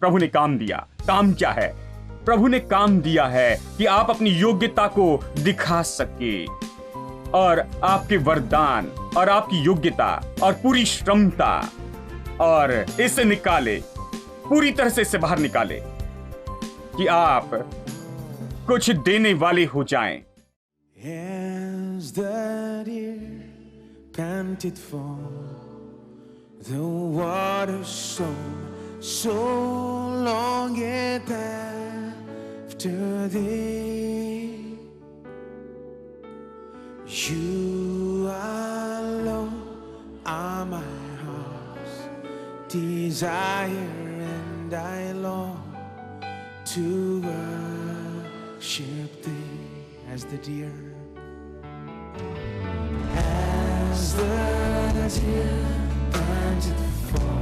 प्रभु ने काम दिया। काम क्या है? प्रभु ने काम दिया है कि आप अपनी योग्यता को दिखा सके और आपके वरदान और आपकी योग्यता और पूरी क्षमता और इसे निकाले, पूरी तरह से इसे बाहर निकाले कि आप कुछ देने वाले हो जाएं। As the deer panted for the water, so longeth after thee. You alone are my heart's desire, and I long to worship thee as the deer. As the deer panted for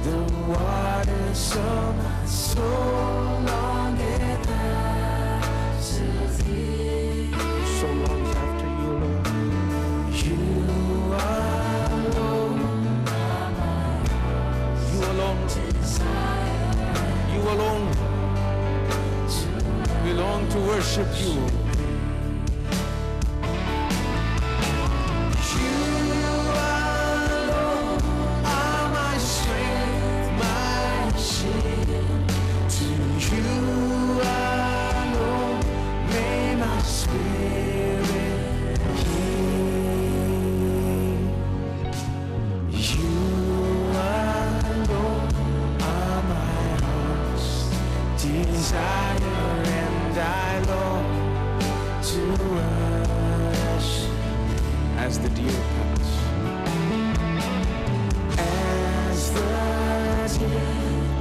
the water, so my soul longeth after thee. So longs after you, Lord. You alone are my heart's desire. You alone. We long to worship you. As the deer pants, as the deer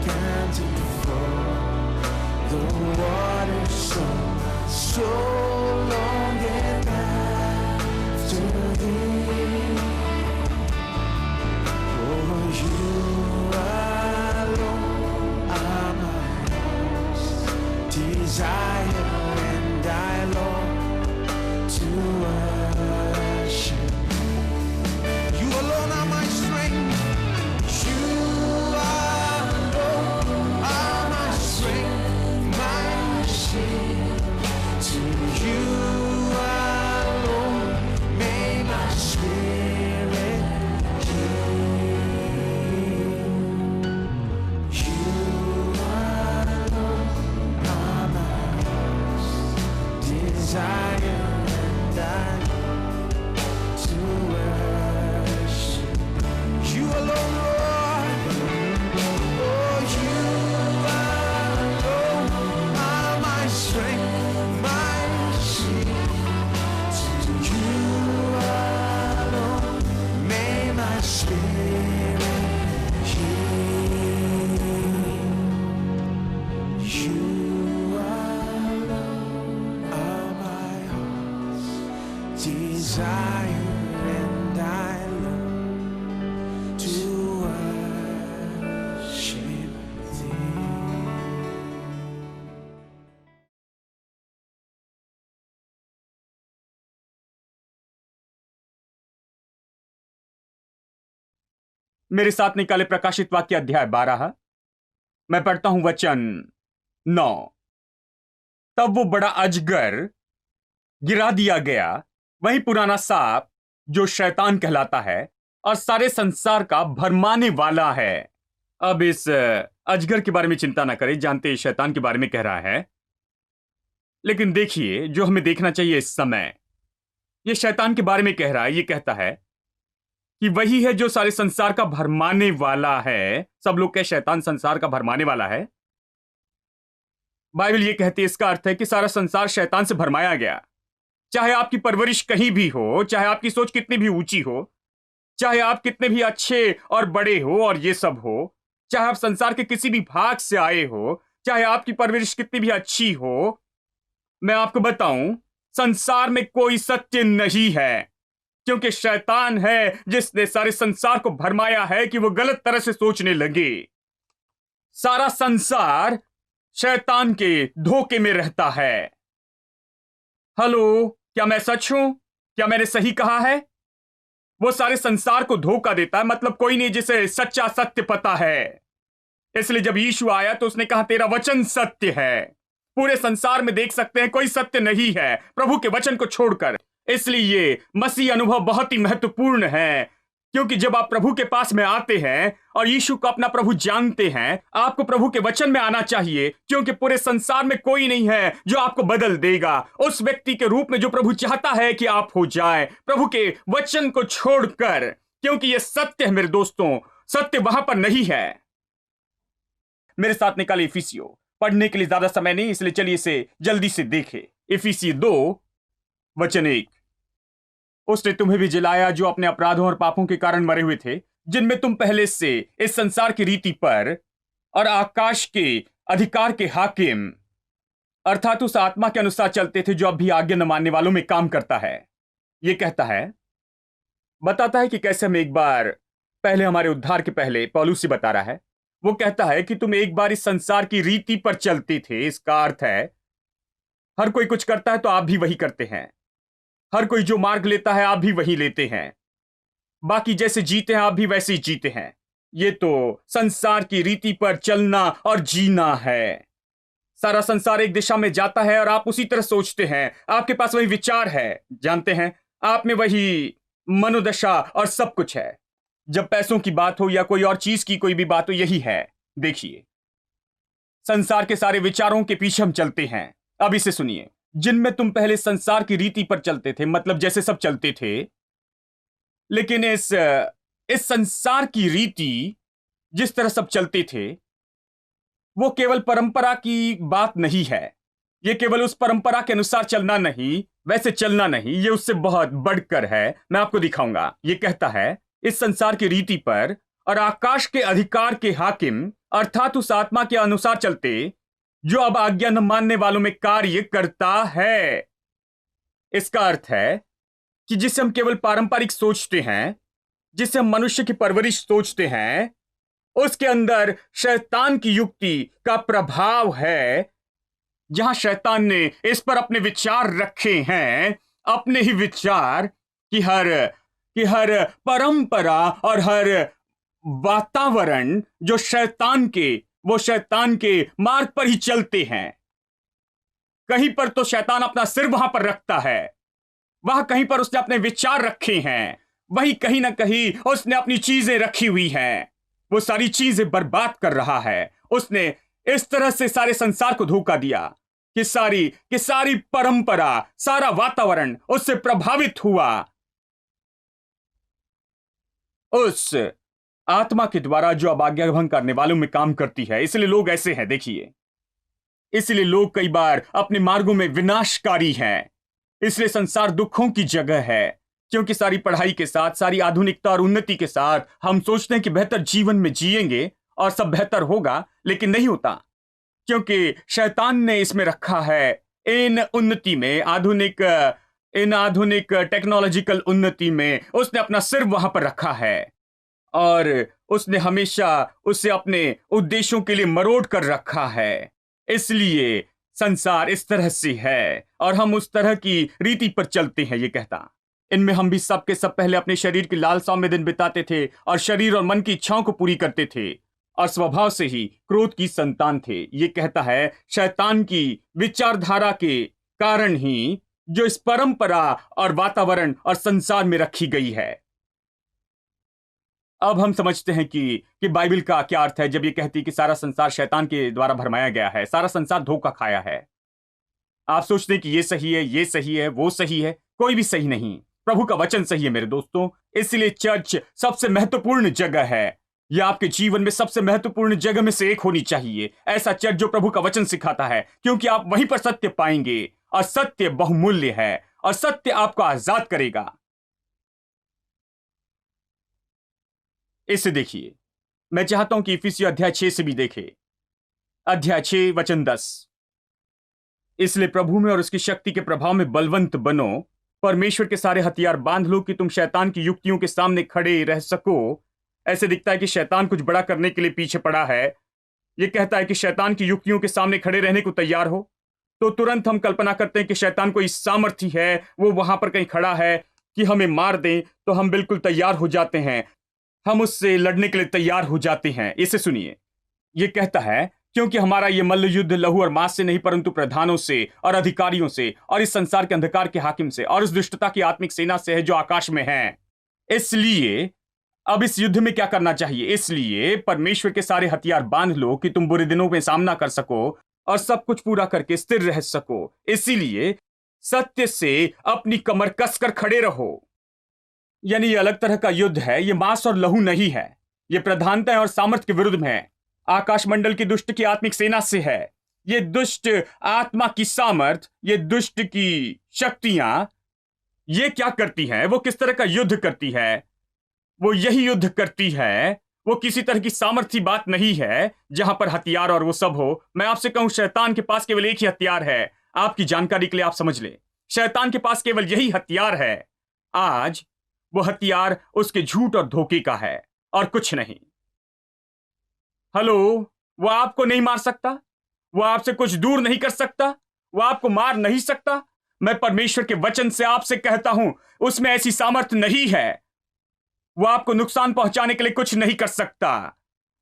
panted for the water, so longeth after thee. Oh, you alone are my heart's desire, and I long to worship. You alone are my strength. You alone are my strength, my shield. To you alone may my spirit yield. You alone are my heart's desire, and I to worship you alone, Lord. Oh, you alone are my strength, my shield. To you alone may my spirit yield. You alone are my heart's desire, and I long to worship thee. मेरे साथ निकाले प्रकाशित वाक्य अध्याय 12। मैं पढ़ता हूं वचन 9। तब वो बड़ा अजगर गिरा दिया गया, वही पुराना सांप जो शैतान कहलाता है और सारे संसार का भरमाने वाला है। अब इस अजगर के बारे में चिंता ना करें, जानते शैतान के बारे में कह रहा है। लेकिन देखिए, जो हमें देखना चाहिए इस समय, यह शैतान के बारे में कह रहा है। यह कहता है कि वही है जो सारे संसार का भरमाने वाला है। सब लोग कह, शैतान संसार का भरमाने वाला है। बाइबल यह कहती है, इसका अर्थ है कि सारा संसार शैतान से भरमाया गया। चाहे आपकी परवरिश कहीं भी हो, चाहे आपकी सोच कितनी भी ऊंची हो, चाहे आप कितने भी अच्छे और बड़े हो और ये सब हो, चाहे आप संसार के किसी भी भाग से आए हो, चाहे आपकी परवरिश कितनी भी अच्छी हो, मैं आपको बताऊं, संसार में कोई सत्य नहीं है, क्योंकि शैतान है जिसने सारे संसार को भरमाया है कि वो गलत तरह से सोचने लगे। सारा संसार शैतान के धोखे में रहता है। हेलो, क्या मैं सच हूं? क्या मैंने सही कहा है? वो सारे संसार को धोखा देता है, मतलब कोई नहीं जिसे सच्चा सत्य पता है। इसलिए जब यीशु आया तो उसने कहा तेरा वचन सत्य है। पूरे संसार में देख सकते हैं कोई सत्य नहीं है प्रभु के वचन को छोड़कर। इसलिए ये मसीह अनुभव बहुत ही महत्वपूर्ण है, क्योंकि जब आप प्रभु के पास में आते हैं और यीशु को अपना प्रभु जानते हैं, आपको प्रभु के वचन में आना चाहिए, क्योंकि पूरे संसार में कोई नहीं है जो आपको बदल देगा उस व्यक्ति के रूप में जो प्रभु चाहता है कि आप हो जाए, प्रभु के वचन को छोड़कर। क्योंकि यह सत्य है मेरे दोस्तों, सत्य वहां पर नहीं है। मेरे साथ निकाले इफिसियो। पढ़ने के लिए ज्यादा समय नहीं, इसलिए चलिए इसे जल्दी से देखें। इफिसियो 2 वचन 1। उसने तुम्हें भी जिलाया जो अपने अपराधों और पापों के कारण मरे हुए थे, जिनमें तुम पहले से इस संसार की रीति पर और आकाश के अधिकार के हाकिम अर्थात उस आत्मा के अनुसार चलते थे जो अब भी आज्ञा न मानने वालों में काम करता है। यह कहता है, बताता है कि कैसे हम एक बार पहले, हमारे उद्धार के पहले, पौलुस से बता रहा है, वो कहता है कि तुम एक बार इस संसार की रीति पर चलते थे। इसका अर्थ है हर कोई कुछ करता है तो आप भी वही करते हैं। हर कोई जो मार्ग लेता है आप भी वही लेते हैं। बाकी जैसे जीते हैं आप भी वैसे ही जीते हैं। ये तो संसार की रीति पर चलना और जीना है। सारा संसार एक दिशा में जाता है और आप उसी तरह सोचते हैं, आपके पास वही विचार है, जानते हैं, आप में वही मनोदशा और सब कुछ है। जब पैसों की बात हो या कोई और चीज की कोई भी बात हो, यही है। देखिए, संसार के सारे विचारों के पीछे हम चलते हैं। अब इसे सुनिए, जिनमें तुम पहले संसार की रीति पर चलते थे, मतलब जैसे सब चलते थे। लेकिन इस संसार की रीति जिस तरह सब चलते थे, वो केवल परंपरा की बात नहीं है। ये केवल उस परंपरा के अनुसार चलना नहीं, वैसे चलना नहीं, ये उससे बहुत बढ़कर है। मैं आपको दिखाऊंगा। ये कहता है इस संसार की रीति पर और आकाश के अधिकार के हाकिम अर्थात उस आत्मा के अनुसार चलते जो अब आज्ञा न मानने वालों में कार्य करता है। इसका अर्थ है कि जिसे हम केवल पारंपरिक सोचते हैं, जिसे हम मनुष्य की परवरिश सोचते हैं, उसके अंदर शैतान की युक्ति का प्रभाव है। जहां शैतान ने इस पर अपने विचार रखे हैं, अपने ही विचार कि हर परंपरा और हर वातावरण जो शैतान के मार्ग पर ही चलते हैं। कहीं पर तो शैतान अपना सिर वहां पर रखता है, वहां कहीं पर उसने अपने विचार रखे हैं, वहीं कहीं ना कहीं उसने अपनी चीजें रखी हुई हैं। वो सारी चीजें बर्बाद कर रहा है। उसने इस तरह से सारे संसार को धोखा दिया कि सारी परंपरा, सारा वातावरण उससे प्रभावित हुआ उस आत्मा के द्वारा जो अब आज्ञा भंग करने वालों में काम करती है। इसलिए लोग ऐसे हैं, देखिए, इसलिए लोग कई बार अपने मार्गों में विनाशकारी हैं। इसलिए संसार दुखों की जगह है, क्योंकि सारी पढ़ाई के साथ, सारी आधुनिकता और उन्नति के साथ हम सोचते हैं कि बेहतर जीवन में जिएंगे और सब बेहतर होगा, लेकिन नहीं होता, क्योंकि शैतान ने इसमें रखा है, इन उन्नति में, आधुनिक टेक्नोलॉजिकल उन्नति में उसने अपना सिर वहां पर रखा है और उसने हमेशा उसे अपने उद्देश्यों के लिए मरोड़ कर रखा है। इसलिए संसार इस तरह से है और हम उस तरह की रीति पर चलते हैं। ये कहता, इनमें हम भी सब के सब पहले अपने शरीर की लालसाओं में दिन बिताते थे और शरीर और मन की इच्छाओं को पूरी करते थे और स्वभाव से ही क्रोध की संतान थे। ये कहता है शैतान की विचारधारा के कारण ही जो इस परंपरा और वातावरण और संसार में रखी गई है। अब हम समझते हैं कि बाइबल का क्या अर्थ है जब ये कहती कि सारा संसार शैतान के द्वारा भरमाया गया है, सारा संसार धोखा खाया है। आप सोचते हैं कि ये सही है, ये सही है, वो सही है। कोई भी सही नहीं, प्रभु का वचन सही है मेरे दोस्तों। इसलिए चर्च सबसे महत्वपूर्ण जगह है। यह आपके जीवन में सबसे महत्वपूर्ण जगह में से एक होनी चाहिए। ऐसा चर्च जो प्रभु का वचन सिखाता है, क्योंकि आप वहीं पर सत्य पाएंगे और सत्य बहुमूल्य है और सत्य आपको आजाद करेगा। इसे देखिए, मैं चाहता हूं कि इफिसियों अध्याय 6 से भी देखे। अध्याय 6 वचन 10। इसलिए प्रभु में और उसकी शक्ति के प्रभाव में बलवंत बनो, परमेश्वर के सारे हथियार बांध लो कि तुम शैतान की युक्तियों के सामने खड़े रह सको। ऐसे दिखता है कि शैतान कुछ बड़ा करने के लिए पीछे पड़ा है। यह कहता है कि शैतान की युक्तियों के सामने खड़े रहने को तैयार हो। तो तुरंत हम कल्पना करते हैं कि शैतान कोई सामर्थ्य है, वो वहां पर कहीं खड़ा है कि हमें मार दे, तो हम बिल्कुल तैयार हो जाते हैं, हम उससे लड़ने के लिए तैयार हो जाते हैं। इसे सुनिए, ये कहता है, क्योंकि हमारा ये मल्ल युद्ध लहू और मांस से नहीं परंतु प्रधानों से और अधिकारियों से और इस संसार के अंधकार के हाकिम से और उस दुष्टता की आत्मिक सेना से है जो आकाश में है। इसलिए अब इस युद्ध में क्या करना चाहिए? इसलिए परमेश्वर के सारे हथियार बांध लो कि तुम बुरे दिनों में सामना कर सको और सब कुछ पूरा करके स्थिर रह सको। इसीलिए सत्य से अपनी कमर कसकर खड़े रहो। यानी ये अलग तरह का युद्ध है, ये मांस और लहू नहीं है। ये प्रधानता और सामर्थ्य के विरुद्ध में है, आकाश मंडल की दुष्ट की आत्मिक सेना से है। ये दुष्ट आत्मा की सामर्थ, ये दुष्ट की शक्तियां, ये क्या करती हैं? वो किस तरह का युद्ध करती है? वो यही युद्ध करती है। वो किसी तरह की सामर्थ्य बात नहीं है जहां पर हथियार और वो सब हो। मैं आपसे कहूं, शैतान के पास केवल एक ही हथियार है। आपकी जानकारी के लिए आप समझ ले, शैतान के पास केवल यही हथियार है आज। वो हथियार उसके झूठ और धोखे का है और कुछ नहीं। हेलो, वो आपको नहीं मार सकता, वो आपसे कुछ दूर नहीं कर सकता, वो आपको मार नहीं सकता। मैं परमेश्वर के वचन से आपसे कहता हूं, उसमें ऐसी सामर्थ्य नहीं है। वो आपको नुकसान पहुंचाने के लिए कुछ नहीं कर सकता।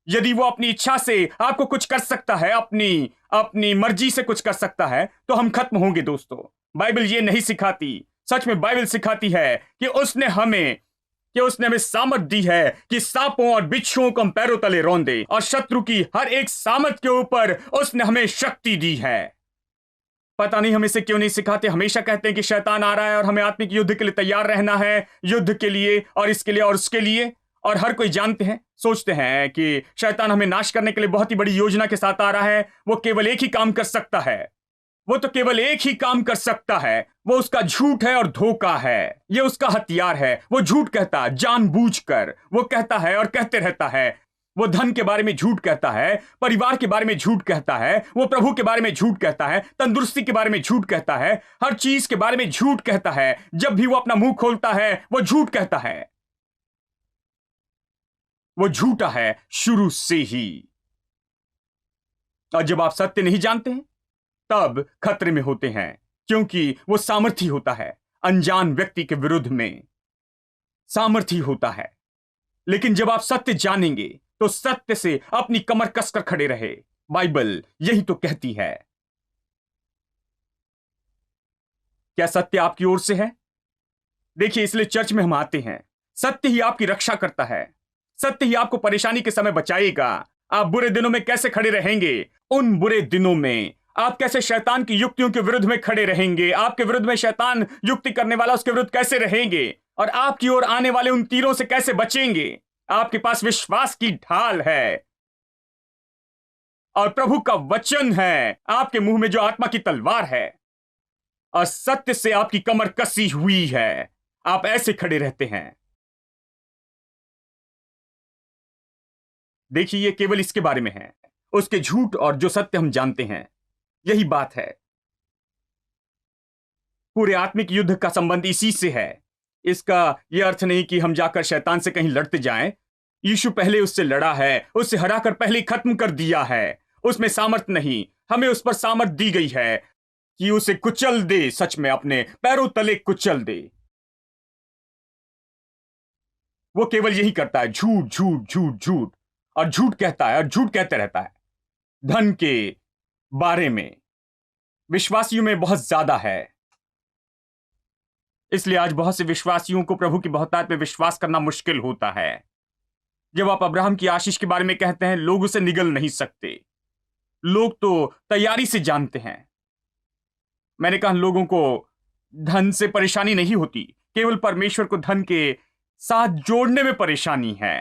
यदि वो अपनी इच्छा से आपको कुछ कर सकता है, अपनी अपनी मर्जी से कुछ कर सकता है, तो हम खत्म होंगे दोस्तों। बाइबल ये नहीं सिखाती। सच में बाइबल सिखाती है कि उसने हमें सामर्थ दी है कि सांपों और बिच्छुओं को हम पैरों तले रौंदे, और शत्रु की हर एक सामर्थ के ऊपर उसने हमें शक्ति दी है। पता नहीं हम इसे क्यों नहीं सिखाते। हमेशा कहते हैं कि शैतान आ रहा है और हमें आत्मिक युद्ध के लिए तैयार रहना है, युद्ध के लिए और इसके लिए और उसके लिए। और हर कोई जानते हैं, सोचते हैं कि शैतान हमें नाश करने के लिए बहुत ही बड़ी योजना के साथ आ रहा है। वो केवल एक ही काम कर सकता है, वो तो केवल एक ही काम कर सकता है, वो उसका झूठ है और धोखा है। ये उसका हथियार है। वो झूठ कहता है जानबूझकर, वो कहता है और कहते रहता है। वो धन के बारे में झूठ कहता है, परिवार के बारे में झूठ कहता है, वो प्रभु के बारे में झूठ कहता है, तंदुरुस्ती के बारे में झूठ कहता है, हर चीज के बारे में झूठ कहता है। जब भी वो अपना मुंह खोलता है वो झूठ कहता है। वो झूठा है शुरू से ही। और जब आप सत्य नहीं जानते हैं तब खतरे में होते हैं, क्योंकि वो सामर्थी होता है अनजान व्यक्ति के विरुद्ध में, सामर्थी होता है। लेकिन जब आप सत्य जानेंगे तो सत्य से अपनी कमर कसकर खड़े रहे। बाइबल यही तो कहती है। क्या सत्य आपकी ओर से है? देखिए, इसलिए चर्च में हम आते हैं। सत्य ही आपकी रक्षा करता है, सत्य ही आपको परेशानी के समय बचाएगा। आप बुरे दिनों में कैसे खड़े रहेंगे? उन बुरे दिनों में आप कैसे शैतान की युक्तियों के विरुद्ध में खड़े रहेंगे? आपके विरुद्ध में शैतान युक्ति करने वाला, उसके विरुद्ध कैसे रहेंगे? और आपकी ओर आने वाले उन तीरों से कैसे बचेंगे? आपके पास विश्वास की ढाल है और प्रभु का वचन है, आपके मुंह में जो आत्मा की तलवार है, और सत्य से आपकी कमर कसी हुई है। आप ऐसे खड़े रहते हैं। देखिए, ये केवल इसके बारे में है, उसके झूठ और जो सत्य हम जानते हैं। यही बात है। पूरे आत्मिक युद्ध का संबंध इसी से है। इसका यह अर्थ नहीं कि हम जाकर शैतान से कहीं लड़ते जाएं। यीशु पहले उससे लड़ा है, उससे हराकर पहले खत्म कर दिया है। उसमें सामर्थ नहीं, हमें उस पर सामर्थ दी गई है कि उसे कुचल दे, सच में अपने पैरों तले कुचल दे। वो केवल यही करता है, झूठ झूठ झूठ झूठ, और झूठ कहता है और झूठ कहते रहता है। धन के बारे में विश्वासियों में बहुत ज्यादा है। इसलिए आज बहुत से विश्वासियों को प्रभु की बहुतायत में विश्वास करना मुश्किल होता है। जब आप अब्राहम की आशीष के बारे में कहते हैं, लोग उसे निगल नहीं सकते। लोग तो तैयारी से जानते हैं। मैंने कहा, लोगों को धन से परेशानी नहीं होती, केवल परमेश्वर को धन के साथ जोड़ने में परेशानी है।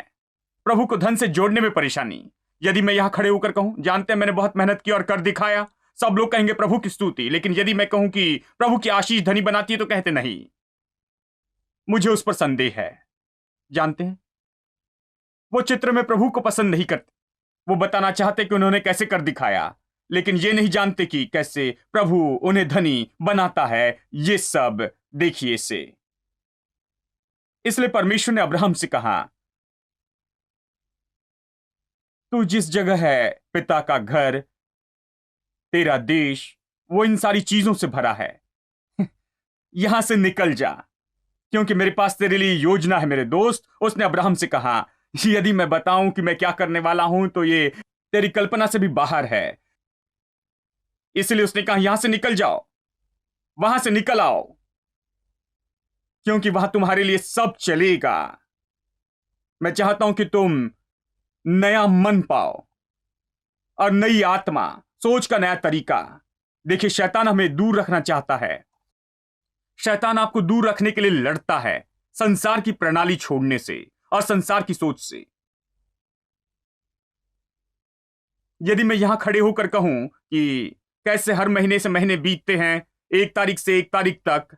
प्रभु को धन से जोड़ने में परेशानी। यदि मैं यहां खड़े होकर कहूं, जानते हैं मैंने बहुत मेहनत की और कर दिखाया, सब लोग कहेंगे प्रभु की स्तुति। लेकिन यदि मैं कहूं कि प्रभु की आशीष धनी बनाती है, तो कहते नहीं, मुझे उस पर संदेह है। जानते हैं, वो चित्र में प्रभु को पसंद नहीं करते। वो बताना चाहते कि उन्होंने कैसे कर दिखाया, लेकिन ये नहीं जानते कि कैसे प्रभु उन्हें धनी बनाता है। ये सब देखिए इसे। इसलिए परमेश्वर ने अब्राहम से कहा, तू जिस जगह है, पिता का घर, तेरा देश, वो इन सारी चीजों से भरा है, यहां से निकल जा, क्योंकि मेरे पास तेरे लिए योजना है। मेरे दोस्त, उसने अब्राहम से कहा, यदि मैं बताऊं कि मैं क्या करने वाला हूं, तो ये तेरी कल्पना से भी बाहर है। इसलिए उसने कहा यहां से निकल जाओ, वहां से निकल आओ, क्योंकि वहां तुम्हारे लिए सब चलेगा। मैं चाहता हूं कि तुम नया मन पाओ और नई आत्मा, सोच का नया तरीका। देखिए, शैतान हमें दूर रखना चाहता है। शैतान आपको दूर रखने के लिए लड़ता है, संसार की प्रणाली छोड़ने से और संसार की सोच से। यदि मैं यहां खड़े होकर कहूं कि कैसे हर महीने से महीने बीतते हैं, 1 तारीख से 1 तारीख तक,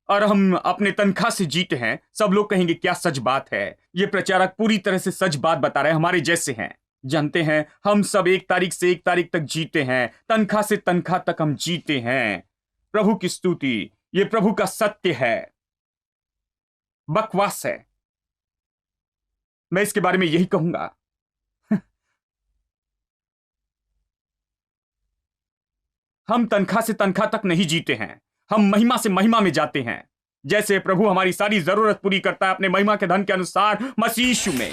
और हम अपने तनख्वाह से जीते हैं, सब लोग कहेंगे क्या सच बात है। ये प्रचारक पूरी तरह से सच बात बता रहे हैं, हमारे जैसे हैं। जानते हैं, हम सब 1 तारीख से 1 तारीख तक जीते हैं, तनख्वाह से तनख्वाह तक हम जीते हैं। प्रभु की स्तुति, ये प्रभु का सत्य है, बकवास है। मैं इसके बारे में यही कहूंगा। हम तनख्वाह से तनख्वाह तक नहीं जीते हैं, हम महिमा से महिमा में जाते हैं। जैसे प्रभु हमारी सारी जरूरत पूरी करता है अपने महिमा के धन के अनुसार मसीह यीशु में।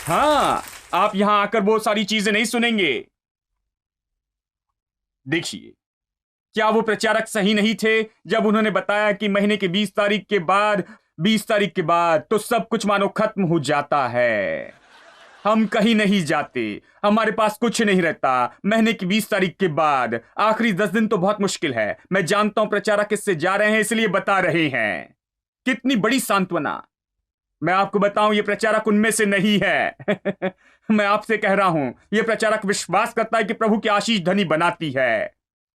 हां, आप यहां आकर वो सारी चीजें नहीं सुनेंगे। देखिए, क्या वो प्रचारक सही नहीं थे जब उन्होंने बताया कि महीने की 20 तारीख के बाद, 20 तारीख के बाद तो सब कुछ मानो खत्म हो जाता है। हम कहीं नहीं जाते, हमारे पास कुछ नहीं रहता। महीने की 20 तारीख के बाद आखिरी 10 दिन तो बहुत मुश्किल है। मैं जानता हूं प्रचारक इससे जा रहे हैं, इसलिए बता रहे हैं। कितनी बड़ी सांत्वना। मैं आपको बताऊं, ये प्रचारक उनमें से नहीं है। मैं आपसे कह रहा हूं, ये प्रचारक विश्वास करता है कि प्रभु की आशीष धनी बनाती है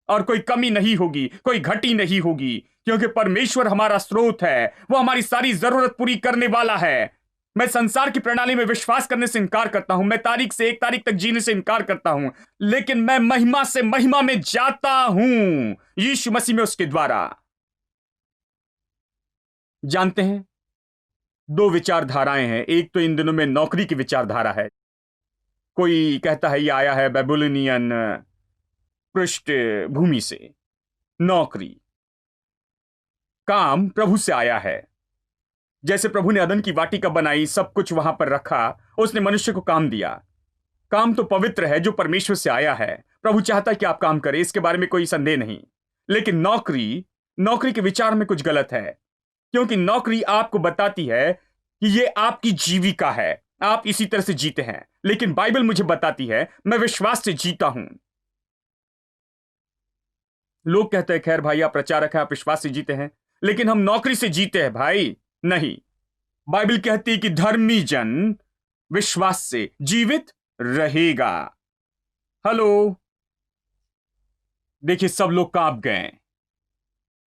और कोई कमी नहीं होगी, कोई घटी नहीं होगी, क्योंकि परमेश्वर हमारा स्रोत है, वो हमारी सारी जरूरत पूरी करने वाला है। मैं संसार की प्रणाली में विश्वास करने से इनकार करता हूं, मैं तारीख से 1 तारीख तक जीने से इनकार करता हूं, लेकिन मैं महिमा से महिमा में जाता हूं यीशु मसीह में, उसके द्वारा। जानते हैं, 2 विचारधाराएं हैं। एक तो इन दिनों में नौकरी की विचारधारा है। कोई कहता है ये आया है बेबीलोनियन पृष्ठभूमि से। नौकरी, काम प्रभु से आया है। जैसे प्रभु ने अदन की वाटिका बनाई, सब कुछ वहां पर रखा, उसने मनुष्य को काम दिया। काम तो पवित्र है, जो परमेश्वर से आया है। प्रभु चाहता है कि आप काम करें, इसके बारे में कोई संदेह नहीं। लेकिन नौकरी, नौकरी के विचार में कुछ गलत है, क्योंकि नौकरी आपको बताती है कि ये आपकी जीविका है, आप इसी तरह से जीते हैं। लेकिन बाइबल मुझे बताती है मैं विश्वास से जीता हूं। लोग कहते हैं खैर भाई आप प्रचारक हैं, आप विश्वास से जीते हैं, लेकिन हम नौकरी से जीते हैं भाई। नहीं, बाइबल कहती है कि धर्मी जन विश्वास से जीवित रहेगा। हेलो, देखिए सब लोग कांप गए।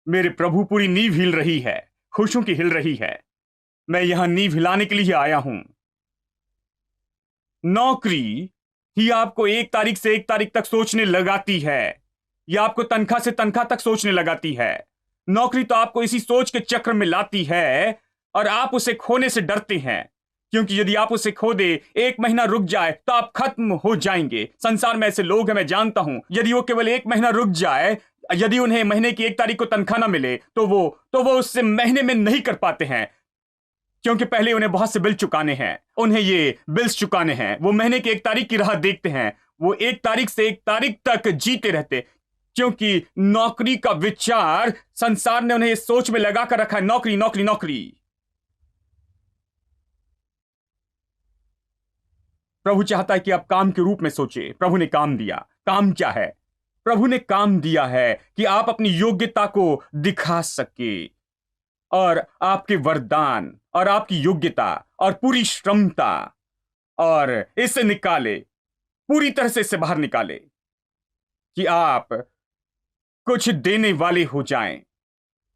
मेरे प्रभु, पूरी नींव हिल रही है, खुशियों की हिल रही है। मैं यहां नींव हिलाने के लिए आया हूं। नौकरी ही आपको 1 तारीख से 1 तारीख तक सोचने लगाती है, या आपको तनख्वाह से तनख्वाह तक सोचने लगाती है। नौकरी तो आपको इसी सोच के चक्र में लाती है और आप उसे खोने से डरते हैं, क्योंकि यदि आप उसे खो दे, 1 महीना रुक जाए तो आप खत्म हो जाएंगे। संसार में ऐसे लोग हैं, मैं जानता हूं, यदि वो केवल 1 महीना रुक जाए, यदि उन्हें महीने की 1 तारीख को तनख्वाह ना मिले, तो वो उससे महीने में नहीं कर पाते हैं, क्योंकि पहले उन्हें बहुत से बिल चुकाने हैं, उन्हें ये बिल्स चुकाने हैं। वो महीने की 1 तारीख की राह देखते हैं, वो 1 तारीख से 1 तारीख तक जीते रहते, क्योंकि नौकरी का विचार संसार ने उन्हें इस सोच में लगा कर रखा है, नौकरी नौकरी नौकरी। प्रभु चाहता है कि आप काम के रूप में सोचे। प्रभु ने काम दिया। काम क्या है? प्रभु ने काम दिया है कि आप अपनी योग्यता को दिखा सके, और आपके वरदान और आपकी योग्यता और पूरी क्षमता, और इसे निकाले, पूरी तरह से इसे बाहर निकाले कि आप कुछ देने वाले हो जाएं।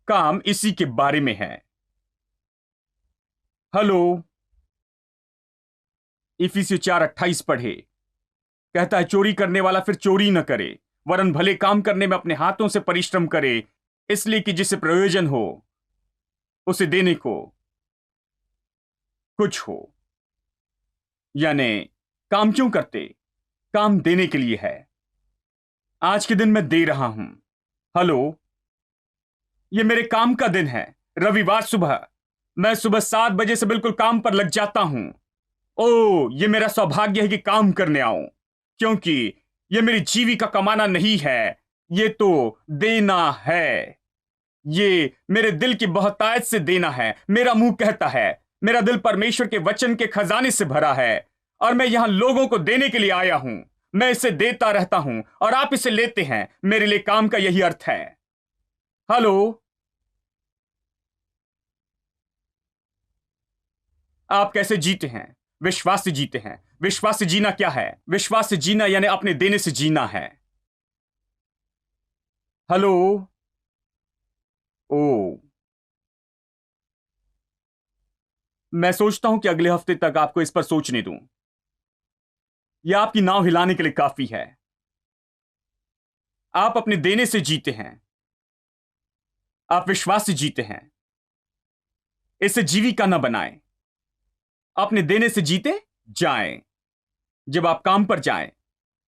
काम इसी के बारे में है। हेलो, इफिसियों 4:28 पढ़े। कहता है चोरी करने वाला फिर चोरी न करे, वरन भले काम करने में अपने हाथों से परिश्रम करे, इसलिए कि जिसे प्रयोजन हो उसे देने को कुछ हो। यानी काम क्यों करते? काम देने के लिए है। आज के दिन मैं दे रहा हूं। हेलो, ये मेरे काम का दिन है। रविवार सुबह मैं सुबह 7 बजे से बिल्कुल काम पर लग जाता हूं। ओ, ये मेरा सौभाग्य है कि काम करने आऊं, क्योंकि ये मेरी जीविका कमाना नहीं है, ये तो देना है। ये मेरे दिल की बहुतायत से देना है। मेरा मुंह कहता है, मेरा दिल परमेश्वर के वचन के खजाने से भरा है और मैं यहां लोगों को देने के लिए आया हूं। मैं इसे देता रहता हूं और आप इसे लेते हैं। मेरे लिए काम का यही अर्थ है। हेलो, आप कैसे जीते हैं? विश्वास से जीते हैं। विश्वास से जीना क्या है? विश्वास से जीना यानी अपने देने से जीना है। हेलो। ओ, मैं सोचता हूं कि अगले हफ्ते तक आपको इस पर सोचने दूं। यह आपकी नाव हिलाने के लिए काफी है। आप अपने देने से जीते हैं। आप विश्वास से जीते हैं। इसे जीविका न बनाएं। अपने देने से जीते जाएं। जब आप काम पर जाएं,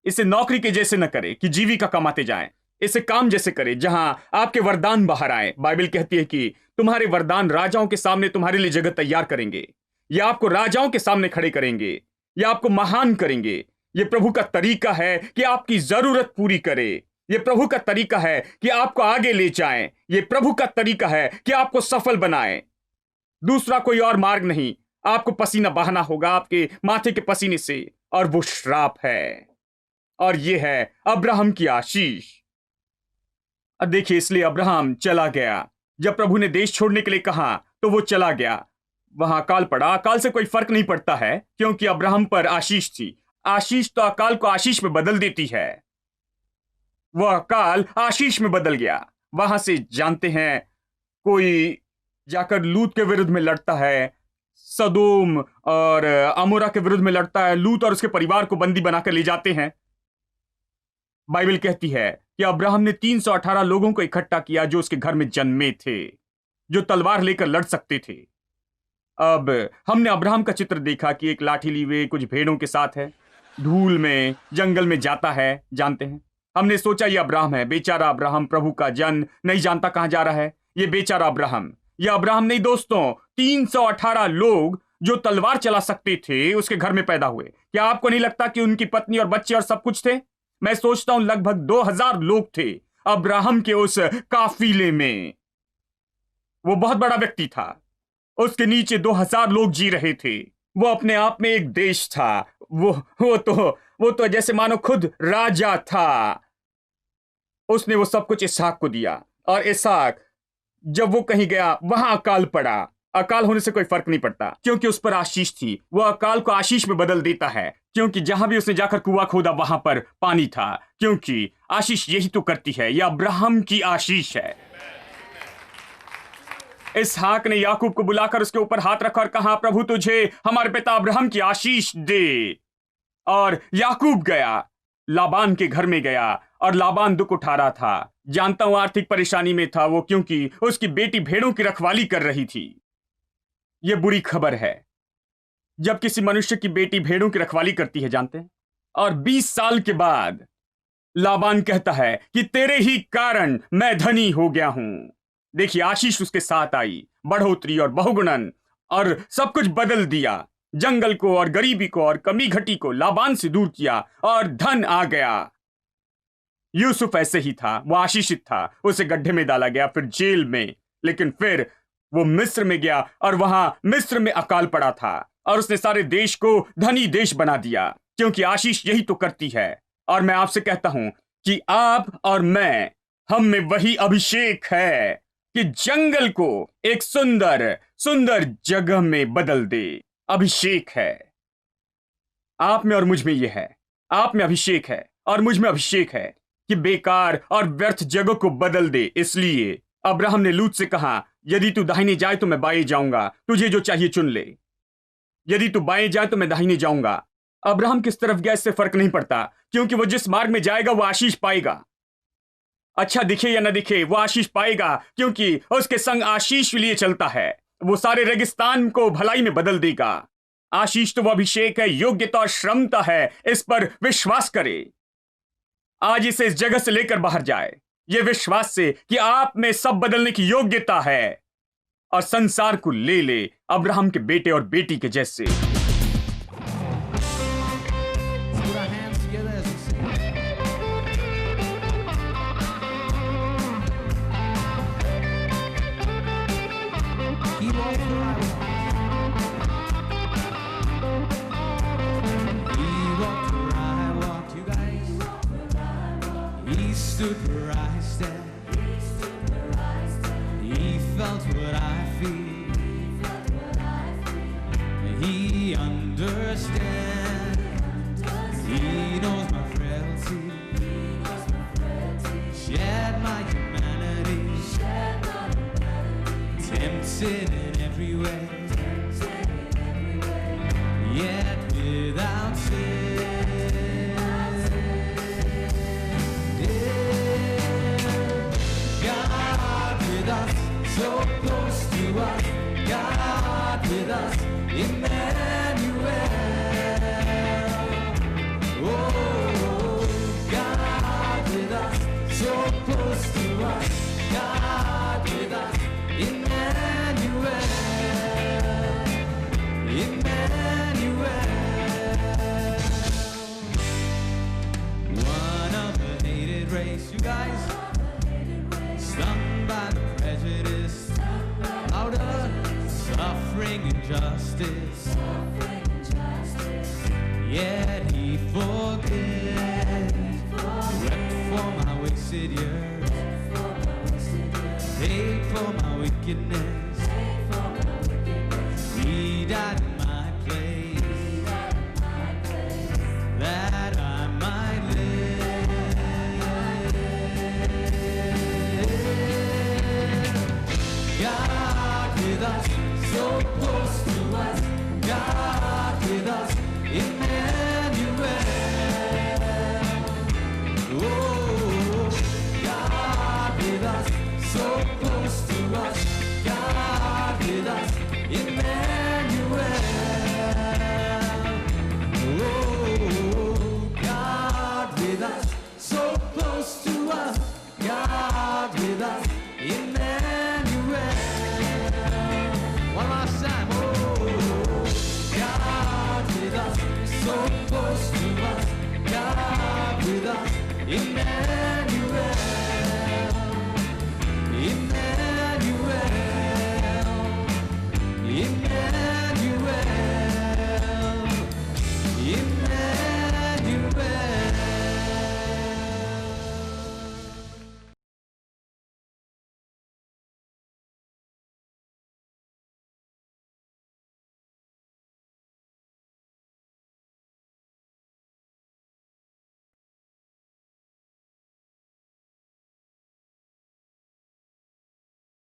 इसे नौकरी के जैसे न करें कि जीविका कमाते जाएं। इसे काम जैसे करें जहां आपके वरदान बाहर आए। बाइबल कहती है कि तुम्हारे वरदान राजाओं के सामने तुम्हारे लिए जगह तैयार करेंगे। ये आपको राजाओं के सामने खड़े करेंगे। ये आपको महान करेंगे। ये प्रभु का तरीका है कि आपकी जरूरत पूरी करे। ये प्रभु का तरीका है कि आपको आगे ले जाएं। ये प्रभु का तरीका है कि आपको सफल बनाए। दूसरा कोई और मार्ग नहीं। आपको पसीना बहाना होगा आपके माथे के पसीने से, और वो श्राप है। और ये है अब्राहम की आशीष। अब देखिए, इसलिए अब्राहम चला गया। जब प्रभु ने देश छोड़ने के लिए कहा तो वो चला गया। वहां अकाल पड़ा। अकाल से कोई फर्क नहीं पड़ता है, क्योंकि अब्राहम पर आशीष थी। आशीष तो अकाल को आशीष में बदल देती है। वह अकाल आशीष में बदल गया। वहां से जानते हैं, कोई जाकर लूत के विरुद्ध में लड़ता है, सदोम और अमोरा के विरुद्ध में लड़ता है। लूत और उसके परिवार को बंदी बनाकर ले जाते हैं। बाइबल कहती है कि अब्राहम ने 318 लोगों को इकट्ठा किया जो उसके घर में जन्मे थे, जो तलवार लेकर लड़ सकते थे। अब हमने अब्राहम का चित्र देखा कि एक लाठी लिए हुए कुछ भेड़ों के साथ है, धूल में जंगल में जाता है। जानते हैं, हमने सोचा ये अब्राहम है। बेचारा अब्राहम, प्रभु का जन नहीं जानता कहां जा रहा है। ये बेचारा अब्राहम। ये अब्राहम नहीं दोस्तों, 318 लोग जो तलवार चला सकते थे उसके घर में पैदा हुए। क्या आपको नहीं लगता कि उनकी पत्नी और बच्चे और सब कुछ थे? मैं सोचता हूं लगभग 2000 लोग थे अब्राहम के उस काफिले में। वो बहुत बड़ा व्यक्ति था। उसके नीचे 2000 लोग जी रहे थे। वो अपने आप में एक देश था। वो तो जैसे मानो खुद राजा था। उसने वो सब कुछ इसहाक को दिया, और इसहाक जब वो कहीं गया वहां अकाल पड़ा। अकाल होने से कोई फर्क नहीं पड़ता, क्योंकि उस पर आशीष थी। वो अकाल को आशीष में बदल देता है, क्योंकि जहां भी उसने जाकर कुआं खोदा वहां पर पानी था। क्योंकि आशीष यही तो करती है। यह अब्राहम की आशीष है। इसहाक ने याकूब को बुलाकर उसके ऊपर हाथ रखा और कहा, प्रभु तुझे हमारे पिता अब्राहम की आशीष दे। और याकूब गया, लाबान के घर में गया, और लाबान दुख उठा रहा था। जानता हूं आर्थिक परेशानी में था वो, क्योंकि उसकी बेटी भेड़ों की रखवाली कर रही थी। यह बुरी खबर है जब किसी मनुष्य की बेटी भेड़ों की रखवाली करती है, जानते हैं। और 20 साल के बाद लाबान कहता है कि तेरे ही कारण मैं धनी हो गया हूं। देखिए, आशीष उसके साथ आई, बढ़ोतरी और बहुगुणन, और सब कुछ बदल दिया। जंगल को और गरीबी को और कमी घटी को लाबान से दूर किया, और धन आ गया। यूसुफ ऐसे ही था। वो आशीषित था। उसे गड्ढे में डाला गया, फिर जेल में, लेकिन फिर वो मिस्र में गया, और वहां मिस्र में अकाल पड़ा था, और उसने सारे देश को धनी देश बना दिया, क्योंकि आशीष यही तो करती है। और मैं आपसे कहता हूं कि आप और मैं, हम में वही अभिषेक है कि जंगल को एक सुंदर सुंदर जगह में बदल दे। अभिषेक है। आप में और मुझ में यह है। आप में अभिषेक है और मुझ में अभिषेक है कि बेकार और व्यर्थ जगह को बदल दे। इसलिए अब्राहम ने लूत से कहा, यदि तू दाहिने जाए तो मैं बाएं जाऊंगा, तुझे जो चाहिए चुन ले। यदि तू बाएं जाए तो मैं दाहिने जाऊंगा। अब्राहम किस तरफ गया इससे फर्क नहीं पड़ता, क्योंकि वो जिस मार्ग में जाएगा वो आशीष पाएगा। अच्छा दिखे या न दिखे, वो आशीष पाएगा, क्योंकि उसके संग आशीष लिए चलता है। वो सारे रेगिस्तान को भलाई में बदल देगा। आशीष तो वो अभिषेक है, योग्यता और श्रमता है। इस पर विश्वास करे। आज इसे इस जगह से लेकर बाहर जाए, ये विश्वास से कि आप में सब बदलने की योग्यता है, और संसार को ले ले अब्राहम के बेटे और बेटी के जैसे। understand. He knows my frailty, shared my humanity, tempted in every way, yet without sin. God with us, so close to us. God with us, Emmanuel. Oh, God with us, so close to us. God with us, Emmanuel. Emmanuel. One of a hated race, you guys. Stung by the prejudice, louder, suffering injustice. Yet he forgave, wept for my wasted years, paid for my wickedness.